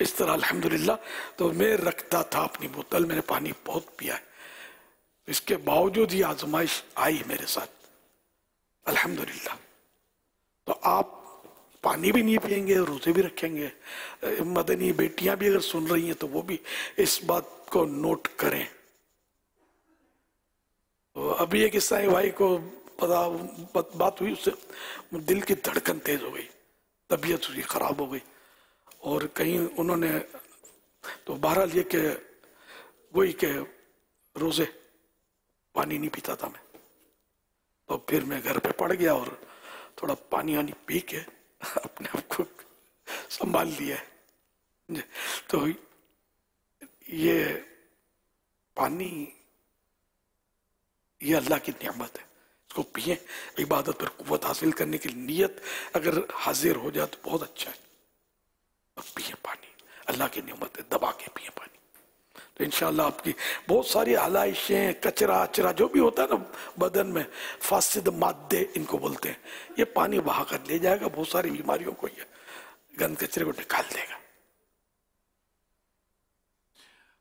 اس طرح الحمدللہ تو میں رکھتا تھا اپنی بوتل، میں نے پانی بہت پیا ہے، اس کے باوجود یہ آزمائش آئی میرے ساتھ الحمدللہ۔ تو آپ پانی بھی نہیں پئیں گے، روزے بھی رکھیں گے، مدنی بیٹیاں بھی اگر سن رہی ہیں تو وہ بھی اس بات کو نوٹ کریں۔ تو ابھی ایک عیسائی بھائی کو بات ہوئی، اس سے دل کی دھڑکن تیز ہو گئی، طبیعت اس کی خراب ہو گئی، اور کہیں انہوں نے تو بہرحال یہ کہ وہی کہ روزے پانی نہیں پیتا تھا میں، تو پھر میں گھر پہ پڑ گیا اور تھوڑا پانی وانی پی کے اپنے آپ کو سنبھال لیا ہے۔ تو یہ پانی یہ اللہ کی نعمت ہے، اس کو پئیں، عبادت پر قوت حاصل کرنے کی نیت اگر حاضر ہو جائے تو بہت اچھا ہے، اب پئیں پانی، اللہ کی نعمت ہے، دبا کے پئیں پانی۔ تو انشاءاللہ آپ کی بہت ساری علائشیں، کچرا جو بھی ہوتا ہے نا بدن میں، فاسد مادے ان کو بولتے ہیں، یہ پانی بہا کر لے جائے گا، بہت ساری بیماریوں کو یہ گند کچرے کو نکال دے گا۔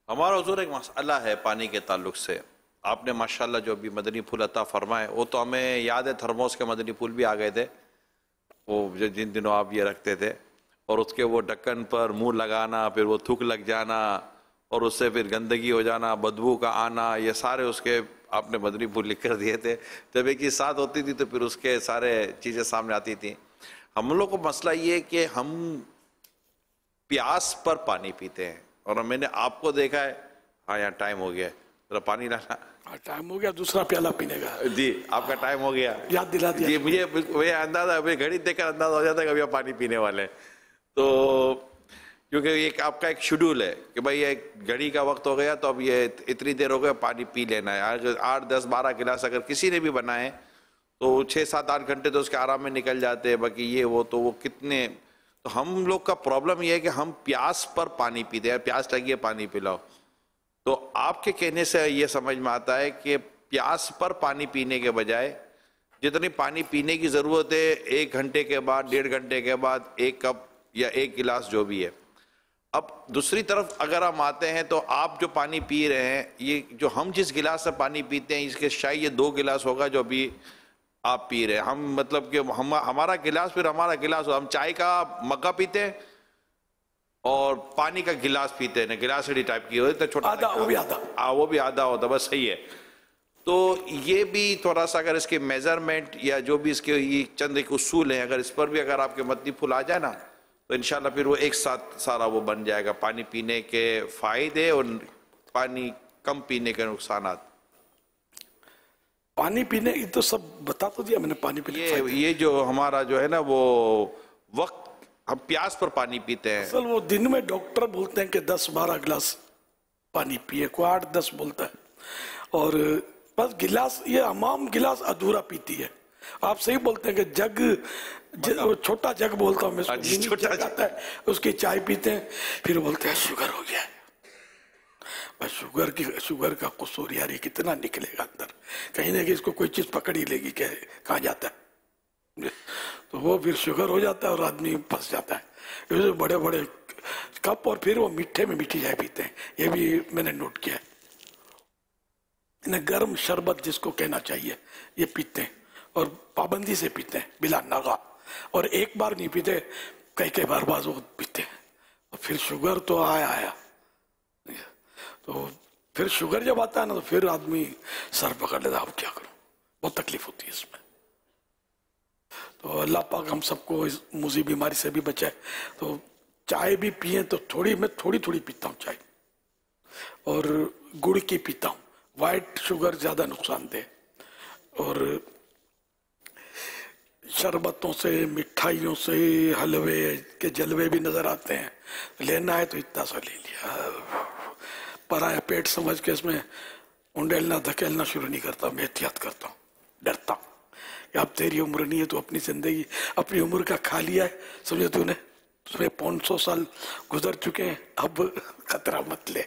ہمارا حضور ایک مسئلہ ہے پانی کے تعلق سے، آپ نے ماشاءاللہ جو بھی مدنی پھول عطا فرمائے، وہ تو ہمیں یاد ہے تھرموس کے مدنی پھول بھی آ گئے تھے، وہ جن دنوں آپ یہ رکھتے تھے، اور اس کے وہ ڈھکن پر منہ لگانا، پھر وہ تھوک لگ جانا، اور اس سے پھر گندگی ہو جانا، بدبو کا آنا، یہ سارے اس کے آپ نے مدنی پھول لکھ کر دیے تھے۔ جب ایک ہی ساتھ ہوتی تھی تو پھر اس کے سارے چیزیں سامنے آتی تھیں۔ ہم لوگ کو مسئلہ یہ ہے کہ ہم پیاس پر پانی پیتے ہیں، اور میں نے آپ کو دیکھا ہے، ہاں یہاں ٹائم ہو گیا ہے، ذرا پانی لانا۔ ٹائم ہو گیا دوسرا پیالہ پینے کا، جی آپ کا ٹائم ہو گیا، یاد دلا دیا۔ جی مجھے اندازہ، مجھے گھڑی دیکھ کر اندازہ ہو جاتا ہے کہ ابھی آپ پانی پینے والے ہیں، تو کیونکہ ایک آپ کا ایک شیڈول ہے کہ بھائی ایک گھڑی کا وقت ہو گیا تو اب یہ اتنی دیر ہو گیا پانی پی لینا ہے۔ 8 10 12 گلاس اگر کسی نے بھی بنائے تو 6 7 8 گھنٹے تو اس کے آرام میں نکل جاتے ہیں، باقی یہ وہ تو وہ کتنے، تو ہم لوگ کا پرابلم یہ ہے کہ ہم پیاس پر پانی پیتے ہیں، پیاس لگی ہے پانی پلاؤ۔ تو آپ کے کہنے سے یہ سمجھ میں آتا ہے کہ پیاس پر پانی پینے کے بجائے جتنی پانی پینے کی ضرورت ہے 1 گھنٹے کے بعد 1.5 گھنٹے کے بعد 1 کپ یا 1 گلاس جو بھی ہے۔ اب دوسری طرف اگر ہم آتے ہیں تو آپ جو پانی پی رہے ہیں، یہ جو ہم جس گلاس سے پانی پیتے ہیں اس کے شاید یہ 2 گلاس ہوگا جو ابھی آپ پی رہے ہیں۔ ہم مطلب کہ ہمارا گلاس پھر ہمارا گلاس، ہم چائے کا مگا پیتے ہیں اور پانی کا گلاس پیتے ہیں، گلاسڑی ٹائپ کی ہوتی ہے چھوٹا، وہ بھی آدھا ہوتا، بس صحیح ہے۔ تو یہ بھی تھوڑا سا اگر اس کے میجرمنٹ یا جو بھی اس کے یہ چند ایک اصول ہیں، اگر اس پر بھی اگر آپ کے مدنی پھول آ جائے نا تو انشاءاللہ پھر وہ ایک ساتھ سارا وہ بن جائے گا، پانی پینے کے فائدے اور پانی کم پینے کے نقصانات۔ پانی پینے کی تو سب بتا تو دیا میں نے، پانی پینے یہ جو ہمارا جو ہے نا وہ وقت ہم پیاس پر پانی پیتے ہیں، اصل وہ دن میں ڈاکٹر بولتے ہیں کہ 10 12 گلاس پانی پیے، کوئی 8 10 بولتا ہے، اور بس گلاس یہ عوام گلاس ادھورا پیتی ہے۔ آپ صحیح بولتے ہیں کہ جگ، چھوٹا جگ بولتا ہوں میں، چھوٹا جگ آتا ہے اس کی چائے پیتے ہیں، پھر بولتے ہیں شوگر ہو گیا ہے۔ بس شوگر کا قصور یار یہ کتنا نکلے گا اندر، کہیں نہ کہیں اس کو کوئی چیز پکڑ ہی لے گی کہ کہاں جاتا ہے، تو وہ پھر شوگر ہو جاتا ہے اور آدمی پھنس جاتا ہے۔ بڑے بڑے کپ، اور پھر وہ میٹھے میں میٹھی چائے پیتے ہیں، یہ بھی میں نے نوٹ کیا ہے۔ گرم شربت جس کو کہنا چاہیے یہ پیتے ہیں، اور پابندی سے پیتے ہیں بلا ناغہ، اور ایک بار نہیں پیتے، کئی بار بعض وقت پیتے ہیں، اور پھر شوگر تو آیا تو پھر شوگر جب آتا ہے نا تو پھر آدمی سر پکڑ لیتا، اب کیا کروں، بہت تکلیف ہوتی ہے اس میں۔ تو اللہ پاک ہم سب کو اس موذی بیماری سے بھی بچائے۔ تو چائے بھی پئیں تو میں تھوڑی پیتا ہوں چائے، اور گڑ کی پیتا ہوں، وائٹ شوگر زیادہ نقصان دہ، اور شربتوں سے، مٹھائیوں سے، حلوے کے جلوے بھی نظر آتے ہیں، لینا ہے تو اتنا سا لے لیا، پرایا پیٹ سمجھ کے اس میں انڈیلنا دھکیلنا شروع نہیں کرتا، میں احتیاط کرتا ہوں، ڈرتا ہوں کہ اب تیری عمر نہیں ہے، تو اپنی زندگی اپنی عمر کا کھا لیا ہے، سمجھے تو نے 500 سال گزر چکے ہیں، اب خطرہ مت لے،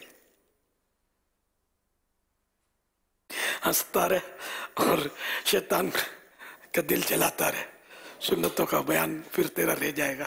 ہنستا رہے اور شیطان کا دل چلاتا رہے، سنتوں کا بیان پھر تیرا رہ جائے گا۔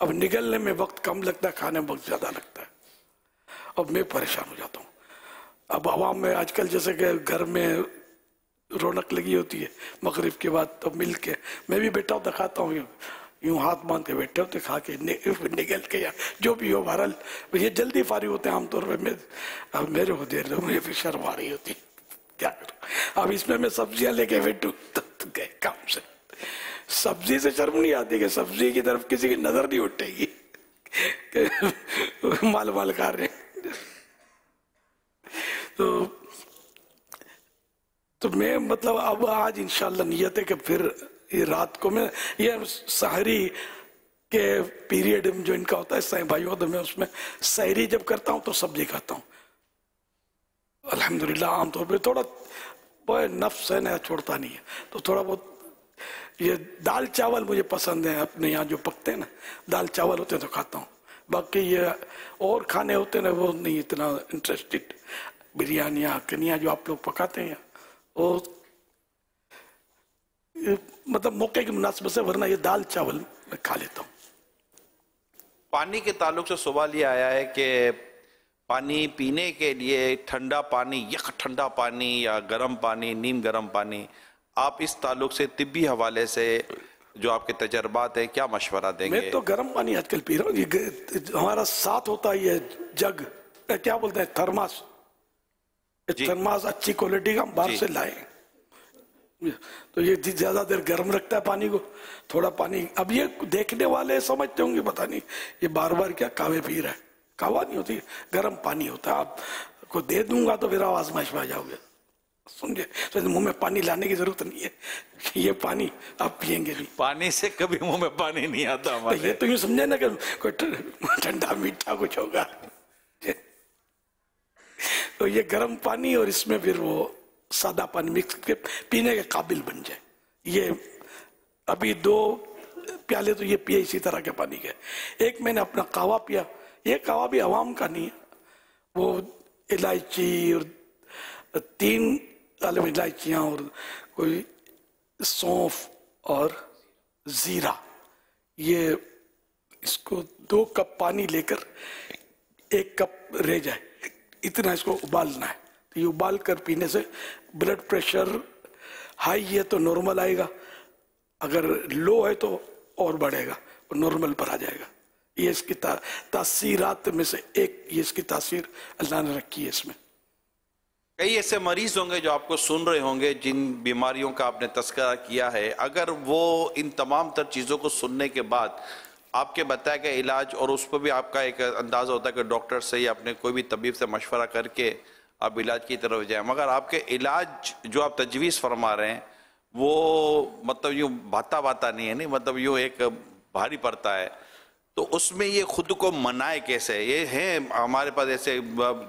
اب نگلنے میں وقت کم لگتا ہے، کھانے میں وقت زیادہ لگتا ہے، اب میں پریشان ہو جاتا ہوں۔ اب عوام میں آج کل جیسے کہ گھر میں رونق لگی ہوتی ہے مغرب کے بعد، تو مل کے میں بھی بیٹھا ہوتا کھاتا ہوں، یوں ہاتھ باندھ کے بیٹھے ہوتے کھا کے نگل کے، یا جو بھی ہو بہرحال یہ جلدی فارغ ہوتے ہیں عام طور پہ۔ اب میرے کو دیر مجھے پھر شرم آ رہی ہوتی، کیا کروں؟ اب اس میں سبزیاں لے کے بیٹھوں تو گئے کام سے۔ سبزی سے شرم نہیں آتی کہ سبزی کی طرف کسی کی نظر نہیں اٹھے گی کہ مال کھا رہے ہیں۔ تو میں مطلب اب آج انشاءاللہ نیت ہے کہ پھر یہ رات کو میں یہ سحری کے پیریڈ جو ان کا ہوتا ہے سائیں بھائیوں، تو میں اس میں سحری جب کرتا ہوں تو سبزی کھاتا ہوں الحمدللہ۔ عام طور پہ تھوڑا نفس ہے نا، چھوڑتا نہیں ہے، تو تھوڑا بہت یہ دال چاول مجھے پسند ہیں، اپنے یہاں جو پکتے ہیں نا دال چاول ہوتے ہیں تو کھاتا ہوں، باقی یہ اور کھانے ہوتے ہیں نا وہ نہیں اتنا انٹرسٹڈ۔ بریانیاں کنیاں جو آپ لوگ پکاتے ہیں اور مطلب موقع کی مناسبت سے، ورنہ یہ دال چاول میں کھا لیتا ہوں۔ پانی کے تعلق سے سوال یہ آیا ہے کہ پانی پینے کے لیے ٹھنڈا پانی، یخ ٹھنڈا پانی یا گرم پانی، نیم گرم پانی، آپ اس تعلق سے طبی حوالے سے جو آپ کے تجربات ہیں کیا مشورہ دیں گے؟ میں تو گرم پانی آج کل پی رہا ہوں، یہ ہمارا ساتھ ہوتا ہے یہ جگ، کیا بولتے ہیں، تھرماس، تھرماس اچھی کوالٹی کا ہم باہر سے لائے، تو یہ زیادہ دیر گرم رکھتا ہے پانی کو، تھوڑا پانی۔ اب یہ دیکھنے والے سمجھتے ہوں گے پتہ نہیں یہ بار بار کیا کعوے پی رہا ہے، کعوہ نہیں ہوتی، گرم پانی ہوتا ہے۔ آپ کو دے دوں گا تو پھر آپ آزمائش میں آ جاؤ گے، سمجھے؟ تو منہ میں پانی لانے کی ضرورت نہیں ہے، یہ پانی آپ پئیں گے نہیں۔ پانی سے کبھی منہ میں پانی نہیں آتا ہمارے۔ یہ تو یوں سمجھے نا کہ کوئی ٹھنڈا میٹھا کچھ ہوگا، تو یہ گرم پانی اور اس میں پھر وہ سادہ پانی مکس کے پینے کے قابل بن جائے۔ یہ ابھی 2 پیالے تو یہ پیے اسی طرح کے پانی کے۔ ایک میں نے اپنا قہوہ پیا، یہ قہوہ بھی عوام کا نہیں ہے، وہ الائچی اور 3 عالم الائچیاں اور کوئی سونف اور زیرہ، یہ اس کو 2 کپ پانی لے کر 1 کپ رہ جائے اتنا اس کو ابالنا ہے، تو یہ ابال کر پینے سے بلڈ پریشر ہائی ہے تو نارمل آئے گا، اگر لو ہے تو اور بڑھے گا، نارمل پر آ جائے گا۔ یہ اس کی تاثیرات میں سے ایک، یہ اس کی تاثیر اللہ نے رکھی ہے اس میں۔ کئی ایسے مریض ہوں گے جو آپ کو سن رہے ہوں گے جن بیماریوں کا آپ نے تذکرہ کیا ہے، اگر وہ ان تمام تر چیزوں کو سننے کے بعد آپ کے بتایا کہ علاج، اور اس پہ بھی آپ کا ایک اندازہ ہوتا ہے کہ ڈاکٹر سے یا اپنے کوئی بھی طبیب سے مشورہ کر کے آپ علاج کی طرف جائیں، مگر آپ کے علاج جو آپ تجویز فرما رہے ہیں وہ مطلب یوں باتا نہیں ہے، نہیں مطلب یوں ایک بھاری پڑتا ہے، تو اس میں یہ خود کو منائے کیسے؟ یہ ہیں ہمارے پاس ایسے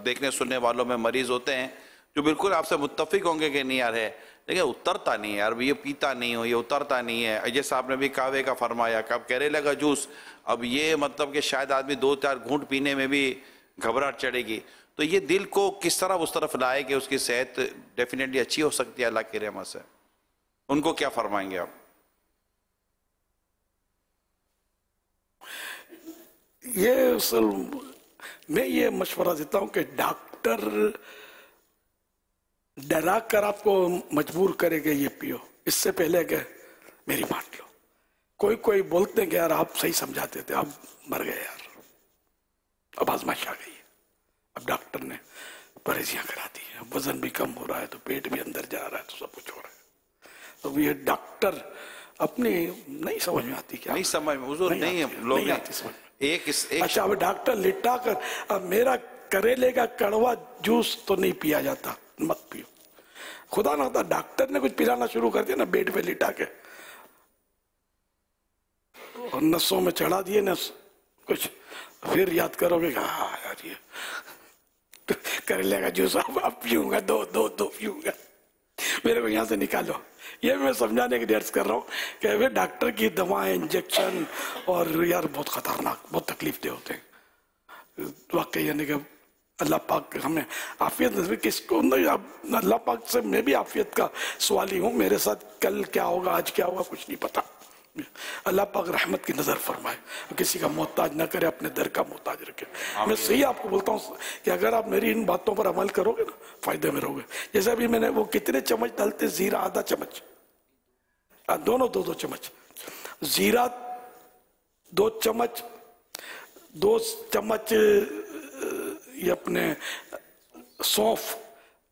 دیکھنے سننے والوں میں مریض ہوتے ہیں جو بالکل آپ سے متفق ہوں گے کہ نہیں یار ہے، لیکن اترتا نہیں ہے یار، یہ پیتا نہیں ہو، یہ اترتا نہیں ہے۔ جیسا آپ نے بھی کعوے کا فرمایا کہ اب کیرلے کا جوس، اب یہ مطلب کہ شاید آدمی 2-4 گھونٹ پینے میں بھی گھبراہٹ چڑھے گی، تو یہ دل کو کس طرح اس طرف لائے کہ اس کی صحت ڈیفینیٹلی اچھی ہو سکتی ہے اللہ کی رحمت سے؟ ان کو کیا فرمائیں گے آپ؟ یہ اصل میں یہ مشورہ دیتا ہوں کہ ڈاکٹر ڈرا کر آپ کو مجبور کرے کہ یہ پیو، اس سے پہلے کہ میری مان لو۔ کوئی بولتے ہیں کہ یار آپ صحیح سمجھاتے تھے، اب مر گئے یار، اب آزمائش آ گئی ہے، اب ڈاکٹر نے پرہیزیاں کرا دی ہیں، وزن بھی کم ہو رہا ہے تو پیٹ بھی اندر جا رہا ہے تو سب کچھ ہو رہا ہے، تو یہ ڈاکٹر اپنی نہیں سمجھ میں آتی، کیا نہیں سمجھ میں حضور نہیں لوگ نہیں آتی سمجھ میں۔ ایک اچھا اب ڈاکٹر لٹا کر، اب میرا کریلے کا کڑوا جوس تو نہیں پیا جاتا، مت پیو، خدا نہ ہوتا ڈاکٹر نے کچھ پلانا شروع کر دیا نا بیڈ پہ لٹا کے اور نسوں میں چڑھا دیے نا کچھ، پھر یاد کرو گے کہ ہاں یار یہ کریلے کا جوس اب پیوں گا، دو پیوں گا، میرے کو یہاں سے نکالو۔ یہ میں سمجھانے کے لیے عرض کر رہا ہوں کہ ڈاکٹر کی دوائیں، انجیکشن اور یار بہت خطرناک، بہت تکلیف دہ ہوتے ہیں واقعی، یعنی کہ اللہ پاک ہمیں عافیت نصیب، کس کو اللہ پاک سے میں بھی عافیت کا سوالی ہوں، میرے ساتھ کل کیا ہوگا آج کیا ہوگا کچھ نہیں پتا، اللہ پاک رحمت کی نظر فرمائے، کسی کا محتاج نہ کرے، اپنے در کا محتاج رکھے۔ میں صحیح آپ کو بولتا ہوں کہ اگر آپ میری ان باتوں پر عمل کرو گے نا، فائدے میں رہو گے۔ جیسے ابھی میں نے وہ کتنے چمچ ڈالتے، زیرہ آدھا چمچ، دونوں دو چمچ، زیرہ 2 چمچ، 2 چمچ یہ اپنے سونف،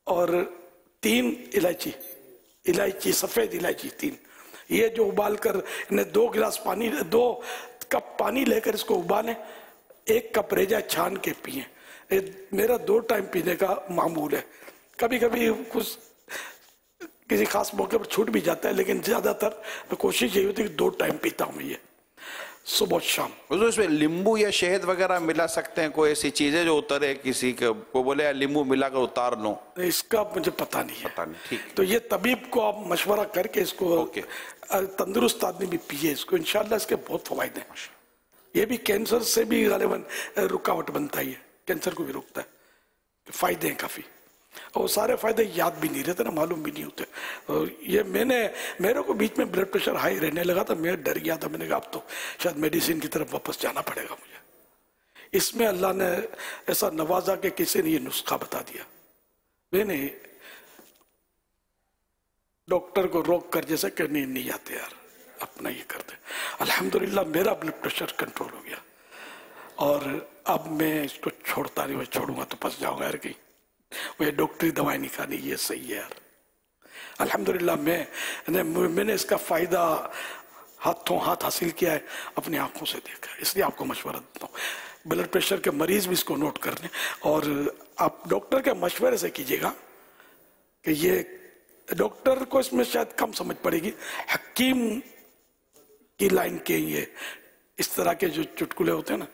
اور 3 الائچی، سفید الائچی 3، یہ جو ابال کر انہیں 2 گلاس پانی، 2 کپ پانی لے کر اس کو ابالیں، 1 کپ رہ جائے چھان کے پئیں۔ میرا 2 ٹائم پینے کا معمول ہے، کبھی کبھی کچھ کسی خاص موقع پر چھوٹ بھی جاتا ہے، لیکن زیادہ تر میں کوشش یہی ہوتی ہے کہ 2 ٹائم پیتا ہوں یہ، صبح اور شام۔ حضور اس میں لیمبو یا شہد وغیرہ ملا سکتے ہیں؟ کوئی ایسی چیزیں جو اترے، کسی کو بولے یا لیمبو ملا کر اتار لوں؟ اس کا مجھے پتہ نہیں ہے، ٹھیک۔ تو یہ طبیب کو آپ مشورہ کر کے اس کو، تندرست آدمی بھی پیے اس کو، انشاءاللہ اس کے بہت فوائد ہیں۔ یہ بھی کینسر سے بھی غالباً رکاوٹ بنتا ہی ہے، کینسر کو بھی روکتا ہے، فائدے ہیں کافی، اور سارے فائدے یاد بھی نہیں رہتے نا، معلوم بھی نہیں ہوتے۔ اور یہ میرے کو بیچ میں بلڈ پریشر ہائی رہنے لگا تھا، میں ڈر گیا تھا، میں نے کہا اب تو شاید میڈیسن کی طرف واپس جانا پڑے گا مجھے۔ اس میں اللہ نے ایسا نوازا کہ کسی نے یہ نسخہ بتا دیا، میں نے ڈاکٹر کو روک کر جیسے کہ نہیں آتے یار، اپنا یہ کرتے۔ الحمدللہ میرا بلڈ پریشر کنٹرول ہو گیا، اور اب میں اس کو چھوڑتا نہیں، میں چھوڑوں گا تو پھنس جاؤں گا یار کہیں، مجھے ڈاکٹری دوائی نہیں کھانی، یہ صحیح ہے یار۔ الحمدللہ میں نے اس کا فائدہ ہاتھوں ہاتھ حاصل کیا ہے، اپنی آنکھوں سے دیکھا ہے، اس لیے آپ کو مشورہ دیتا ہوں۔ بلڈ پریشر کے مریض بھی اس کو نوٹ کر لیں، اور آپ ڈاکٹر کے مشورے سے کیجیے گا، کہ یہ ڈاکٹر کو اس میں شاید کم سمجھ پڑے گی، حکیم کی لائن کے یہ اس طرح کے جو چٹکلے ہوتے ہیں نا،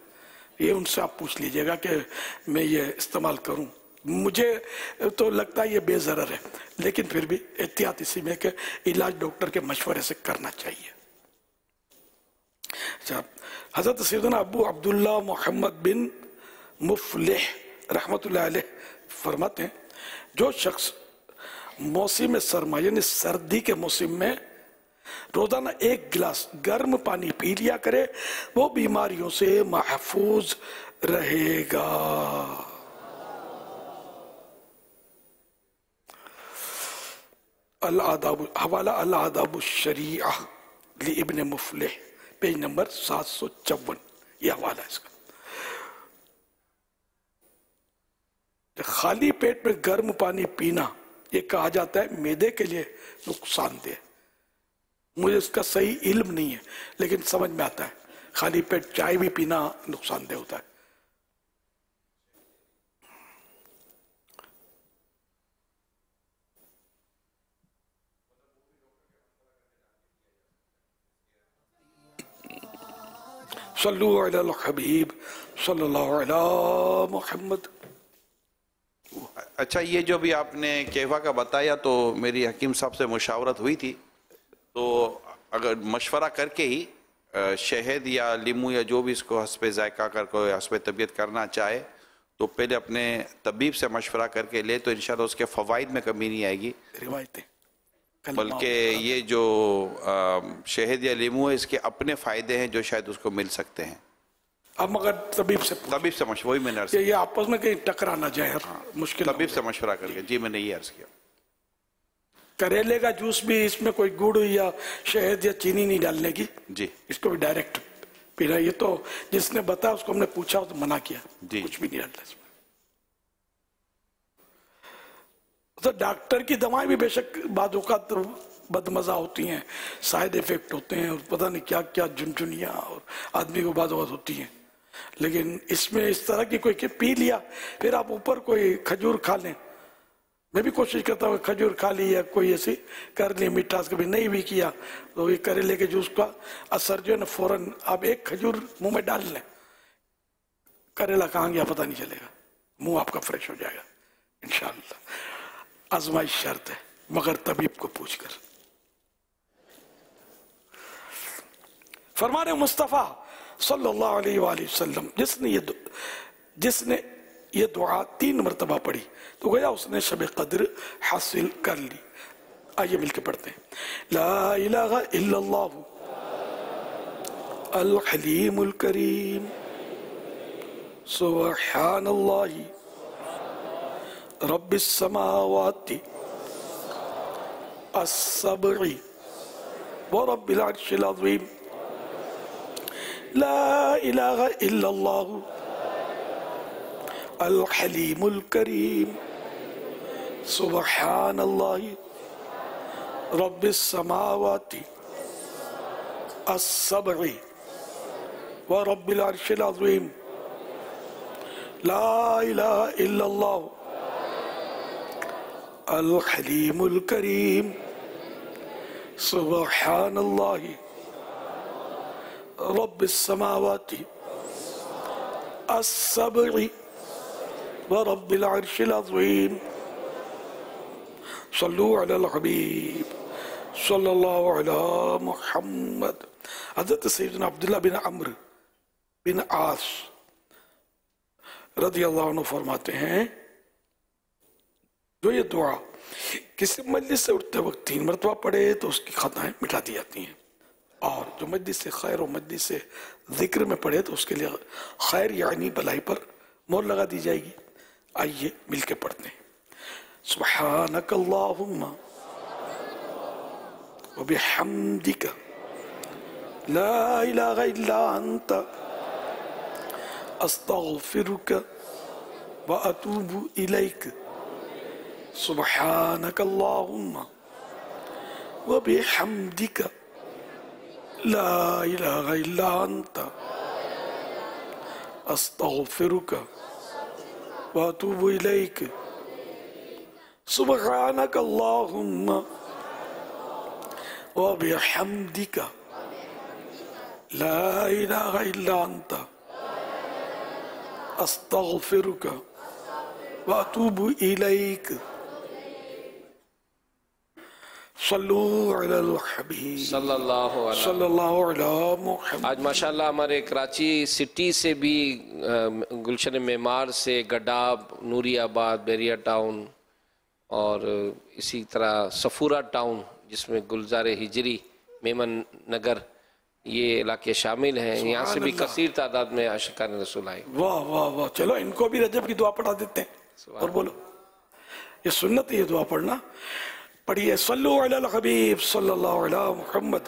یہ ان سے آپ پوچھ لیجئے گا کہ میں یہ استعمال کروں۔ مجھے تو لگتا ہے یہ بے ضرر ہے، لیکن پھر بھی احتیاط اسی میں کہ علاج ڈاکٹر کے مشورے سے کرنا چاہیے۔ اچھا، حضرت سیدنا ابو عبداللہ محمد بن مفلح رحمت اللہ علیہ فرماتے ہیں، جو شخص موسم سرما یعنی سردی کے موسم میں روزانہ 1 گلاس گرم پانی پی لیا کرے، وہ بیماریوں سے محفوظ رہے گا۔ حوالہ الآداب الشریعہ لابن مفلح، پیج نمبر 754، یہ حوالہ ہے اس کا۔ خالی پیٹ میں گرم پانی پینا، یہ کہا جاتا ہے معدے کے لیے نقصان دہ۔ مجھے اس کا صحیح علم نہیں ہے، لیکن سمجھ میں آتا ہے خالی پیٹ چائے بھی پینا نقصان دہ ہوتا ہے۔ صلو علی الحبیب صلی اللہ علی محمد۔ اچھا، یہ جو بھی آپ نے کیفا کا بتایا تو میری حکیم صاحب سے مشاورت ہوئی تھی، تو اگر مشورہ کر کے ہی شہد یا لیمو یا جو بھی اس کو حسب ذائقہ کر کو حسب طبیعت کرنا چاہے تو پہلے اپنے طبیب سے مشورہ کر کے لے، تو انشاءاللہ اس کے فوائد میں کمی نہیں آئے گی، روایتیں بلکہ یہ جو شہد یا لیمو ہے اس کے اپنے فائدے ہیں جو شاید اس کو مل سکتے ہیں۔ اب مگر طبیب سے مشورہ، وہی میں نے عرض یہ آپس میں کہیں ٹکرا نہ جائے، مشکل طبیب سے مشورہ کر کے، جی میں نے یہ عرض کیا۔ کریلے کا جوس بھی اس میں کوئی گڑ یا شہد یا چینی نہیں ڈالنے کی، جی اس کو بھی ڈائریکٹ پینا۔ یہ تو جس نے بتایا اس کو ہم نے پوچھا تو منع کیا، جی کچھ بھی نہیں ڈالنا اس میں۔ تو ڈاکٹر کی دوائیں بھی بے شک بعض اوقات بدمزہ ہوتی ہیں، سائیڈ ایفیکٹ ہوتے ہیں، اور پتہ نہیں کیا کیا جنجنیاں اور آدمی کو بعض اوقات ہوتی ہیں، لیکن اس میں اس طرح کی کوئی کہ پی لیا پھر آپ اوپر کوئی کھجور کھا لیں۔ میں بھی کوشش کرتا ہوں کھجور کھا لی یا کوئی ایسی کر لی مٹھاس، کبھی نہیں بھی کیا تو یہ کریلے کے جوس کا اثر جو ہے نا فوراً آپ ایک کھجور منہ میں ڈال لیں، کریلا کہاں گیا پتہ نہیں چلے گا، منہ آپ کا فریش ہو جائے گا انشاءاللہ۔ آزمائش شرط ہے مگر طبیب کو پوچھ کر۔ فرمان مصطفیٰ صلی اللہ علیہ وآلہ وسلم، جس نے یہ دعا 3 مرتبہ پڑھی تو گویا اس نے شب قدر حاصل کر لی۔ آئیے مل کے پڑھتے ہیں، لا الہ الا اللہ الحلیم الکریم سبحان اللہ رب السماوات السبع ورب العرش العظیم لا الہ الا اللہ الحلیم الکریم سبحان اللہ رب السماوات السبع ورب العرش العظیم لا الہ الا اللہ الحلیم الکریم سبحان اللہ رب السماوات السبع ورب العرش العظیم صلو علی الحبیب صلی اللہ علی محمد. حضرت سیدنا عبداللہ بن عمرو بن عاص رضی اللہ عنہ فرماتے ہیں جو یہ دعا کسی مجلس سے اٹھتے وقت 3 مرتبہ پڑھے تو اس کی خطائیں مٹا دی جاتی ہیں، اور جو مجلس سے خیر و مجلس سے ذکر میں پڑھے تو اس کے لیے خیر یعنی بھلائی پر مہر لگا دی جائے گی. آئیے مل کے پڑھتے ہیں. سبحانک اللہم وبحمدک لا الہ الا انت استغفرک واتوب الیک. سبحانک اللہم وبحمدک لا الہ الا انت استغفرک واتوب الیک. سبحانک اللہم وبحمدک لا الہ الا انت استغفرک واتوب الیک. صلو علی الحبیب صلی اللہ صلی اللہ علی محمد. آج ماشاءاللہ ہمارے کراچی سٹی سے بھی گلشن معمار سے گڈاب، نوری آباد، بیریا ٹاؤن اور اسی طرح صفورہ ٹاؤن جس میں گلزار ہجری، میمن نگر، یہ علاقے شامل ہیں. یہاں سے بھی کثیر تعداد میں عاشقان رسول آئے. واہ واہ واہ. چلو ان کو بھی رجب کی دعا پڑھا دیتے ہیں اور بولو یہ سنت ہے یہ دعا پڑھنا. پڑھیے صلو علی الحبیب صلی اللہ علی محمد.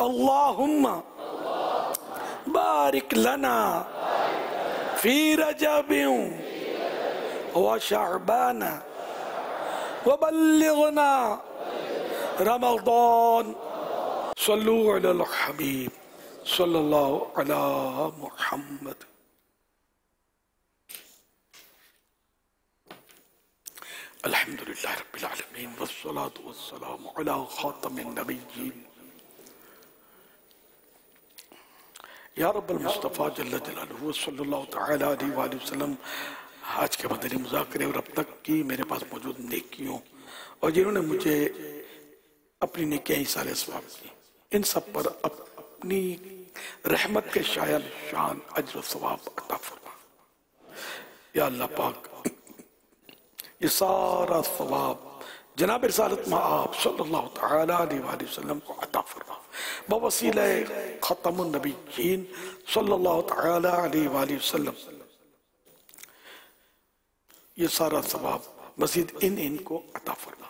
اللہم بارک لنا فی رجب و شعبان وبلغنا رمضان. صلو علی الحبیب صلی اللہ علی محمد. الحمدللہ رب العالمین والصلاة والسلام علی خاتم النبیین یا رب المصطفیٰ جل جلالہ صلی اللہ تعالی علیہ وآلہ وسلم. آج کے مدنی مذاکرے اور اب تک کی میرے پاس موجود نیکیوں اور جنہوں نے مجھے اپنی نیکیاں ایصال ثواب کی، ان سب پر اپنی رحمت کے شایان شان اجر و ثواب عطا فرما. یا اللہ پاک یہ سارا ثواب جناب رسالت مآب صلی اللہ تعالی علیہ وآلہ وسلم کو عطا فرما بوسیلہ ختم النبیین صلی اللہ تعالی علیہ وآلہ وسلم. یہ سارا ثواب مزید ان کو عطا فرما.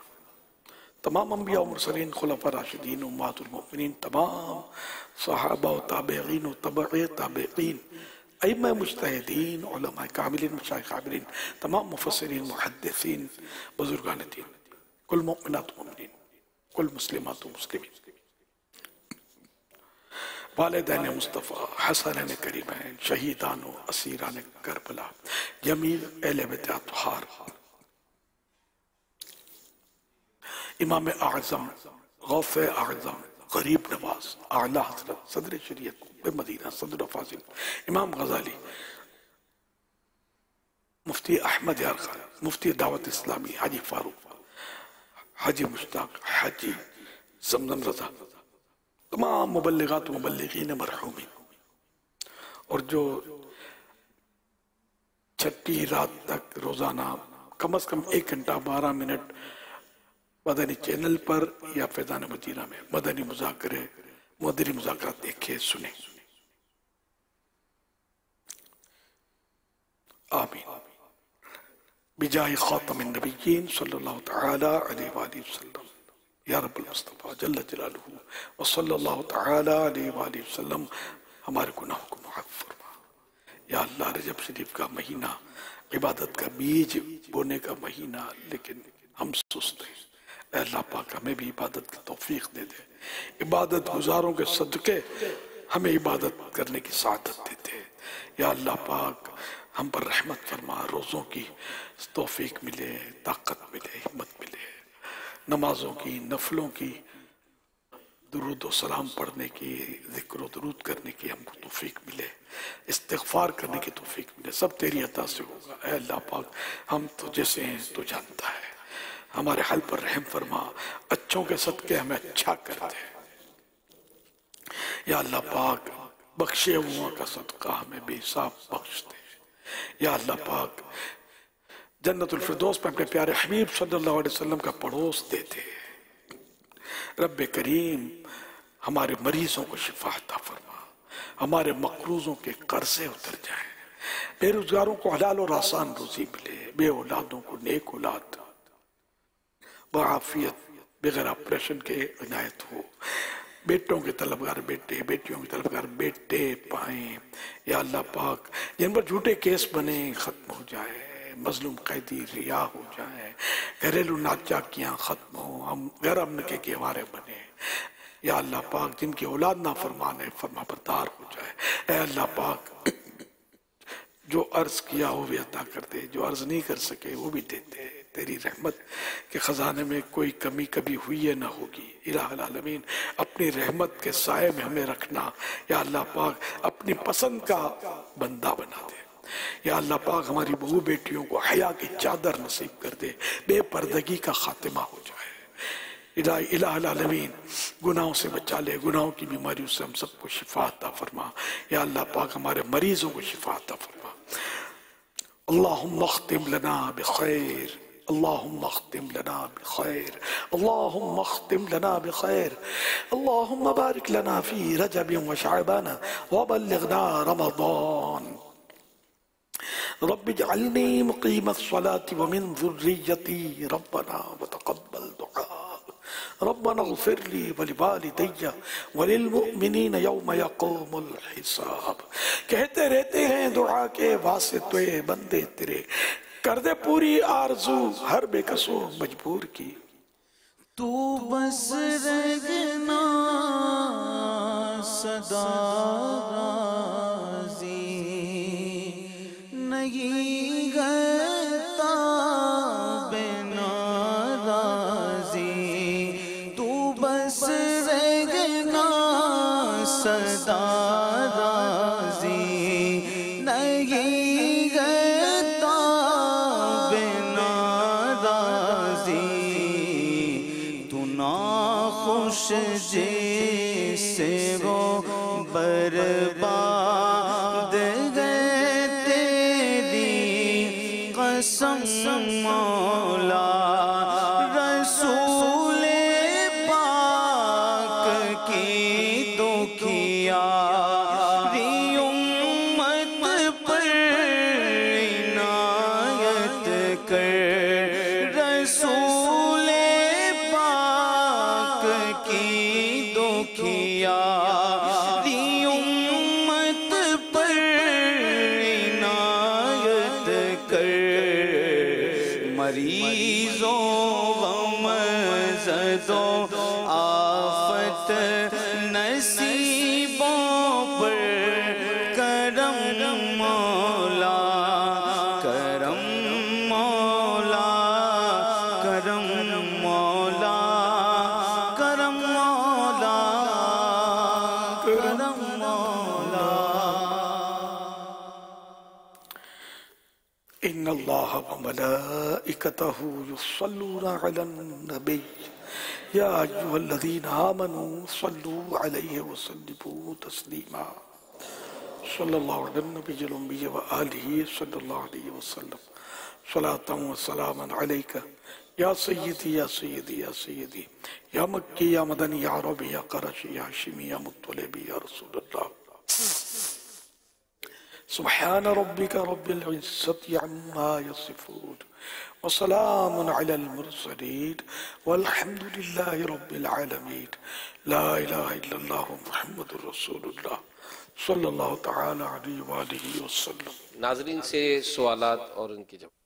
تمام انبیاء و مرسلین، خلفاء راشدین، امہات المؤمنین، تمام صحابہ و تابعین و تبع تابعین، ائمہ مجتہدین، علماء کاملین، مشایخ عاملین، تمام مفسرین، محدثین، بزرگان دین، کل مؤمنات و مؤمنین، کل مسلمات و مسلمین، والدین مصطفیٰ، حسنین کریمین، شہیدان و اسیران کربلا، جمیع اہل بیت اطہار، امام اعظم، غوث اعظم، غریب نواز، اعلیٰ حضرت صدر شریعت مدینہ، صدر فاضل، امام غزالی، مفتی احمد یارخان، مفتی دعوت اسلامی حاجی فاروق، حاجی مشتاق، حاجی زمزم رضا، تمام مبلغات و مبلغین مرحومین، اور جو چھٹی رات تک روزانہ کم از کم 1 گھنٹہ 12 منٹ مدنی چینل پر یا فیضان مدینہ میں مدنی مذاکرات دیکھے سنے. آمین بجائے خاتم النبیین صلی اللہ تعالی علیہ وآلہ وسلم یا رب المصطفیٰ جل جلالہ وصلی اللہ تعالی علیہ وآلہ وسلم ہمارے گناہوں کو معاف فرما۔ یا اللہ رجب شریف کا مہینہ عبادت کا بیج بونے کا مہینہ، لیکن ہم سست ہیں، اے اللہ پاک ہمیں بھی عبادت کی توفیق دے دے، عبادت گزاروں کے صدقے ہمیں عبادت کرنے کی سعادت دے دے۔ یا اللہ پاک ہم پر رحمت فرما، روزوں کی توفیق ملے، طاقت ملے، ہمت ملے، نمازوں کی، نفلوں کی، درود و سلام پڑھنے کی، ذکر و درود کرنے کی ہم کو توفیق ملے، استغفار کرنے کی توفیق ملے، سب تیری عطا سے ہوگا۔ اے اللہ پاک ہم تو جیسے ہیں تو جانتا ہے، ہمارے حال پر رحم فرما، اچھوں کے صدقے ہمیں اچھا کر دے۔ یا اللہ پاک بخشے ہوا کا صدقہ ہمیں بے حساب بخش دے۔ یا اللہ پاک جنت الفردوس میں اپنے پیارے حبیب صلی اللہ علیہ وسلم کا پڑوس دے دے۔ رب کریم ہمارے مریضوں کو شفا عطا فرما، ہمارے مقروضوں کے قرضے اتر جائیں، بے روزگاروں کو حلال اور آسان روزی ملے، بے اولادوں کو نیک اولاد بعافیت بغیر آپریشن کے عنایت ہو، بیٹوں کے طلبگار بیٹے، بیٹیوں کے طلبگار بیٹے پائیں۔ یا اللہ پاک جن پر جھوٹے کیس بنے ختم ہو جائے، مظلوم قیدی رہا ہو جائیں، گھریلو ناچاکیاں ختم ہوں، ہم غیر امن کے گہوارے بنے۔ یا اللہ پاک جن کی اولاد نافرمان ہے فرما بردار ہو جائے۔ اے اللہ پاک جو عرض کیا وہ بھی عطا کر دے، جو عرض نہیں کر سکے وہ بھی دے دے۔ تیری رحمت کے خزانے میں کوئی کمی کبھی ہوئی ہے نہ ہوگی۔ الہ العالمین اپنی رحمت کے سائے میں ہمیں رکھنا۔ یا اللہ پاک اپنی پسند کا بندہ بنا دے۔ یا اللہ پاک ہماری بہو بیٹیوں کو حیا کی چادر نصیب کر دے، بے پردگی کا خاتمہ ہو جائے۔ الہ العالمین گناہوں سے بچا لے، گناہوں کی بیماریوں سے ہم سب کو شفا عطا فرما۔ یا اللہ پاک ہمارے مریضوں کو شفا عطا فرما۔ اللہم اختم لنا بخیر، اللہم اختم لنا بخیر، اللہم اختم لنا بخیر، اللہم بارک لنا فی رجب و شعبان وبلغنا رمضان۔ رب اجعلنی مقیم الصلاة ومن ذریتی ربنا وتقبل دعاء، ربنا اغفر لی ولوالدی وللمؤمنین یوم یقوم الحساب۔ کہتے رہتے ہیں دعا کے واسطے بندے تیرے، کر دے پوری آرزو ہر بے کسو مجبور کی۔ تو بس رہنا صدا راضی نہیں گتا بنا راضی، تو بس رہنا صدا راضی نہیں گتا بنا راضی، تو ناخوش جیسے وہ برباد گئے تیری قسم مولا، رسول پاک کی تو کیا امت پر عنایت کر، رسول پاک کی تو کیا امت پر عنایت کر، مریضوں غم زدوں آفت نصیبوں پر کرم مولا، کرم مولا، کرم مولا، کرم مولا، کرم مولا۔ ان اللہ وملائکتہ یصلون علی النبی یا ایہا الذین آمنوا صلوا علیہ وسلموا تسلیما۔ صلی اللہ علی النبی الأمی وآلہ صلی اللہ علیہ وسلم، صلاۃ و سلاما علیک یا سیدی یا سیدی یا سیدی، یا مکی یا مدنی یا عربی یا قرشی یا ہاشمی یا مطلبی یا رسول اللہ۔ سبحان ربك رب العزة عما يصفون وسلام على المرسلين والحمد لله رب العالمين لا إله إلا الله محمد رسول الله صلی اللہ تعالی علیہ وآلہ وسلم۔ ناظرین سے سوالات اور ان کے جواب۔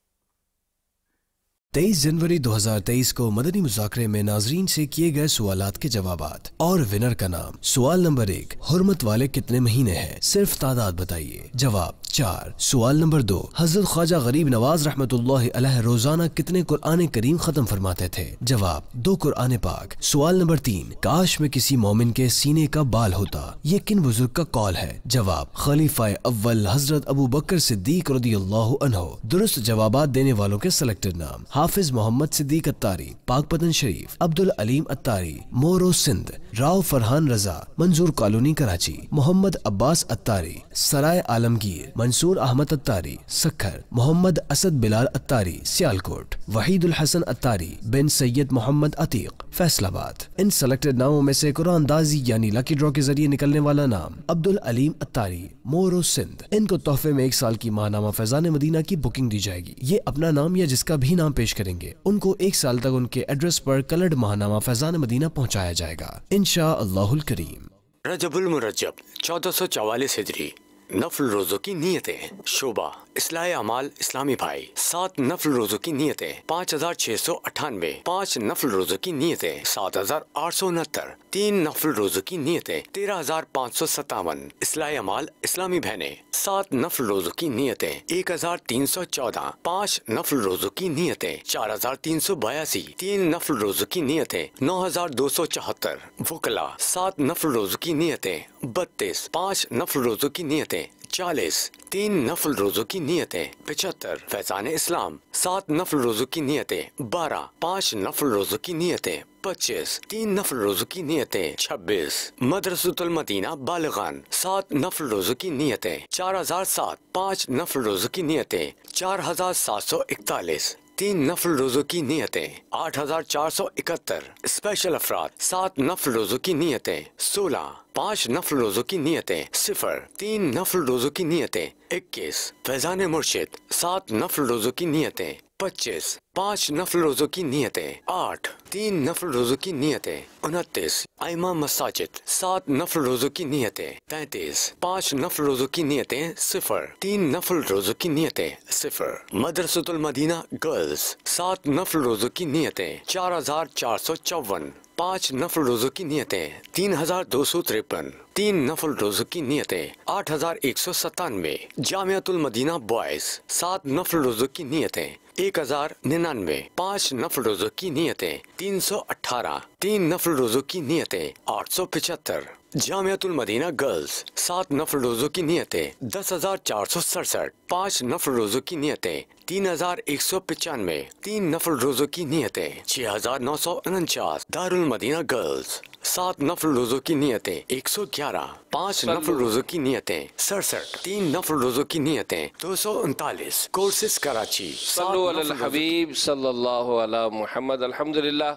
23 جنوری 2023 کو مدنی مذاکرے میں ناظرین سے کیے گئے سوالات کے جوابات اور ونر کا نام۔ سوال نمبر 1، حرمت والے کتنے مہینے ہیں؟ صرف تعداد بتائیے۔ جواب 4۔ سوال نمبر 2، حضرت خواجہ غریب نواز رحمۃ اللہ علیہ روزانہ کتنے قرآن کریم ختم فرماتے تھے؟ جواب 2 قرآن پاک۔ سوال نمبر 3، کاش میں کسی مومن کے سینے کا بال ہوتا، یہ کن بزرگ کا قول ہے؟ جواب خلیفہ اول حضرت ابو بکر صدیق رضی اللہ عنہ۔ درست جوابات دینے والوں کے سلیکٹڈ نام: حافظ محمد صدیق اتاری، پاک پتن شریف، عبدالعلیم اتاری، مورو سندھ، راؤ فرحان رضا، منظور کالونی کراچی، محمد عباس اتاری، سرائے عالمگیر، منصور احمد اتاری سکھر، محمد اسد بلال اتاری سیالکوٹ، وحید الحسن اتاری بن سید محمد عتیق فیصل آباد۔ ان سلیکٹڈ ناموں میں سے قرآن اندازی یعنی لکی ڈرا کے ذریعے نکلنے والا نام عبدالعلیم اتاری، مورو سندھ۔ ان کو تحفے میں 1 سال کی ماہنامہ فیضان مدینہ کی بکنگ دی جائے گی۔ یہ اپنا نام یا جس کا بھی نام پیش کریں گے ان کو 1 سال تک ان کے ایڈریس پر کلرڈ ماہنامہ فیضان مدینہ پہنچایا جائے گا انشاءاللہ الکریم۔ رجب المرجب 1444 ہجری، نفل روزوں کی نیتیں۔ شعبہ اصلاح اعمال اسلامی بھائی، 7 نفل روزوں کی نیتیں 5698، 5 نفل روزوں کی نیتیں 7869، 3 نفل روزوں کی نیتیں 13557۔ اصلاح اعمال اسلامی بہنیں، 7 نفل روزوں کی نیتیں 1314، 5 نفل روزوں کی نیتیں 4382، 3 نفل روزوں کی نیتیں 9274۔ وکلا 7 نفل روزوں کی نیتیں 32، 5 نفل روزوں کی نیتیں 40، 3 نفل روزوں کی نیتیں 75۔ فیضان اسلام 7 نفل روزوں کی نیتیں 12، 5 نفل روزوں کی نیتیں 25، 3 نفل روزوں کی نیتیں 26۔ مدرسۃ المدینہ بالغان 7 نفل روزوں کی نیتیں 4007، 5 نفل روزوں کی نیتیں 4741، 3 نفل روزوں کی نیتیں 8471۔ اسپیشل افراد 7 نفل روزوں کی نیتیں 16، 5 نفل روزوں کی نیتیں 0، 3 نفل روزوں کی نیتیں 21۔ فیضان مرشد 7 نفل روزوں کی نیتیں 25، 5 نفل روزوں کی نیتیں 8، 3 نفل روزوں کی نیتیں 29۔ ائمہ مساجد 7 نفل روزوں کی نیتیں 33، 5 نفل روزوں کی نیتیں 0، 3 نفل روزوں کی نیتیں 0۔ مدرسۃ المدینہ گرلز 7 نفل روزوں کی نیتیں 4454، 5 نفل روزوں کی نیتیں 3253، 3 نفل روزوں کی نیتیں 8197۔ جامعۃ المدینہ بوائز 7 نفل روزوں کی نیتیں 1099، 5 نفل روزوں کی نیتیں 318، 3 نفل روزوں کی نیتیں 875۔ جامعۃ المدینہ گرلز 7 نفل روزوں کی نیتیں 10467، 5 نفل روزوں کی نیتیں 3195، 3 نفل روزوں کی نیتیں 6949۔ دارالمدینہ گرلز 7 نفل روزوں کی نیتیں 111، 5 نفل روزوں کی نیتیں 67، 3 نفل روزوں کی نیتیں 239۔ کورسز کراچی صلو علی الحبیب صلی اللہ علی محمد۔ الحمدللہ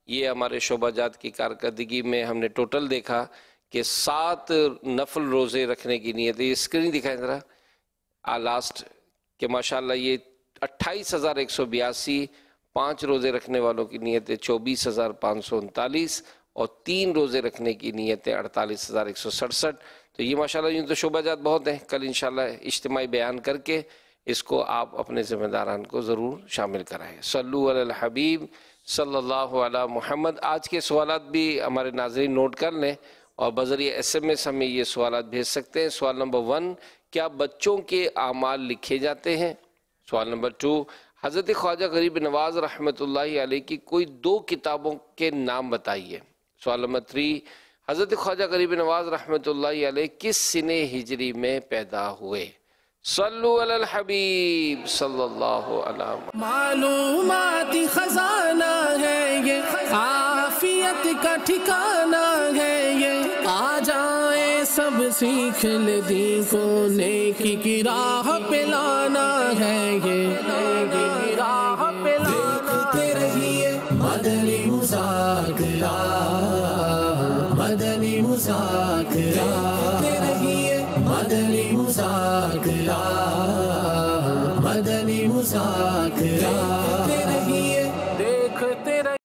یہ ہمارے شعبہ جات کی کارکردگی میں ہم نے ٹوٹل دیکھا کہ 7 نفل روزے رکھنے کی نیت ہے۔ یہ اسکرین دکھائیں ذرا لاسٹ کہ ماشاءاللہ یہ 28182، 5 روزے رکھنے والوں کی نیت ہے 24539، اور 3 روزے رکھنے کی نیت ہے 48167۔ تو یہ ماشاءاللہ یوں تو شعبہ جات بہت ہیں، کل انشاءاللہ اجتماعی بیان کر کے اس کو آپ اپنے ذمہ داران کو ضرور شامل کرائیں۔ صلو علی الحبیب صلی اللہ علی محمد۔ آج کے سوالات بھی ہمارے ناظرین نوٹ کر لیں اور بذریعہ SMS ہمیں یہ سوالات بھیج سکتے ہیں۔ سوال نمبر 1، کیا بچوں کے اعمال لکھے جاتے ہیں؟ سوال نمبر 2، حضرت خواجہ غریب نواز رحمۃ اللہ علیہ کی کوئی 2 کتابوں کے نام بتائیے۔ سوال نمبر 3، حضرت خواجہ غریب نواز رحمۃ اللہ علیہ کس سنہ ہجری میں پیدا ہوئے؟ صلو علی الحبیب صلی اللہ علیہ وسلم۔ معلومات خزانہ ہے یہ، عافیت کا ٹھکانہ ہے یہ، آ جائیں سب سیکھ لے دین کو، نیکی کی راہ پہ لانا ہے یہ، نیکی کی راہ پہ دیکھتے رہیے مدنی مذاکرہ، مدنی مذاکرہ، دیکھتے رہیے مدنی مذاکرہ۔ مذاکرہ مدنی مذاکرہ